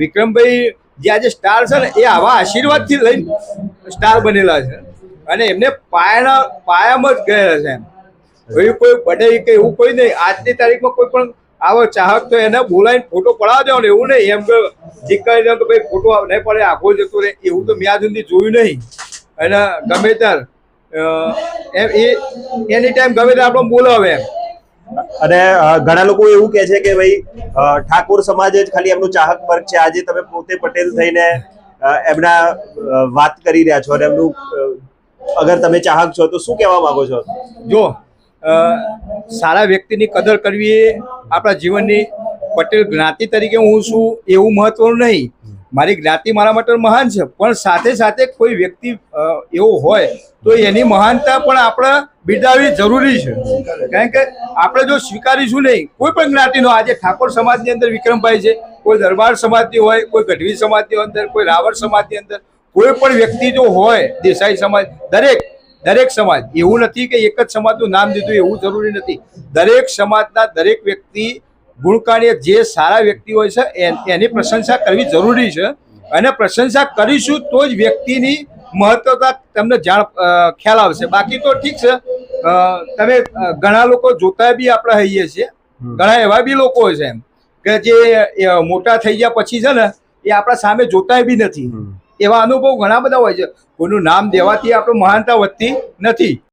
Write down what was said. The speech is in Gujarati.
વિક્રમભાઈ જે આજે સ્ટાર છે ને એ આવા આશીર્વાદથી લઈને સ્ટાર બનેલા છે અને એમને પાયામાં જ ગયેલા છે. એમ કોઈ બને કે એવું કોઈ નહીં. આજની તારીખમાં કોઈ પણ આવો ચાહક તો એને બોલાવીને ફોટો પડાવવા દેવાનો એવું નહીં. એમ કે જીકાઈ કે ભાઈ ફોટો નહીં પડે આખો જતો રહે એવું તો મેં આજ સુધી જોયું નહીં. અને ગમે ત્યારે એમ એની ટાઈમ ગમે ત્યારે આપણે બોલાવે એમ. અને ઘણા લોકો એવું કહે છે કે ભાઈ ઠાકોર સમાજ જ ખાલી એમનું ચાહક વર્ગ છે. આજે તમે પોતે પટેલ થઈને એમના વાત કરી રહ્યા છો અને એમનું અગર તમે ચાહક છો તો શું કહેવા માંગો છો? જો સારા વ્યક્તિની કદર કરવી એ આપણા જીવનની પટેલ જ્ઞાતિ તરીકે હું છું એવું મહત્વનું નહીં. મારી જ્ઞાતિ મારા માટે મહાન છે, પણ સાથે સાથે કોઈ વ્યક્તિ એવો હોય તો એની મહાનતા પણ આપણે બિરદાવવી જરૂરી છે. કારણ કે આપણે જો સ્વીકારીશું નહીં કોઈ પણ જ્ઞાતિનો, આજે ઠાકોર સમાજની અંદર વિક્રમભાઈ છે, કોઈ દરબાર સમાજની હોય, કોઈ ગઢવી સમાજની અંદર, કોઈ રાવળ સમાજની અંદર કોઈ પણ વ્યક્તિ જો હોય, દેસાઈ સમાજ, દરેક સમાજ, એવું નથી કે એક જ સમાજનું નામ દીધું એવું જરૂરી નથી. દરેક સમાજના દરેક વ્યક્તિ ગુણકાર્ય જે સારા વ્યક્તિ હોય છે એની પ્રશંસા કરવી જરૂરી છે. અને પ્રશંસા કરીશું તો જ વ્યક્તિની મહત્વતા તમને ખ્યાલ આવશે. બાકી તો ઠીક છે, તમે ઘણા લોકો જોતા બી આપણે હઈએ છીએ, ઘણા એવા બી લોકો છે એમ કે જે મોટા થઈ ગયા પછી છે ને એ આપણા સામે જોતા બી નથી. એવા અનુભવ ઘણા બધા હોય છે. કોઈનું નામ દેવાથી આપણે મહાનતા વધતી નથી.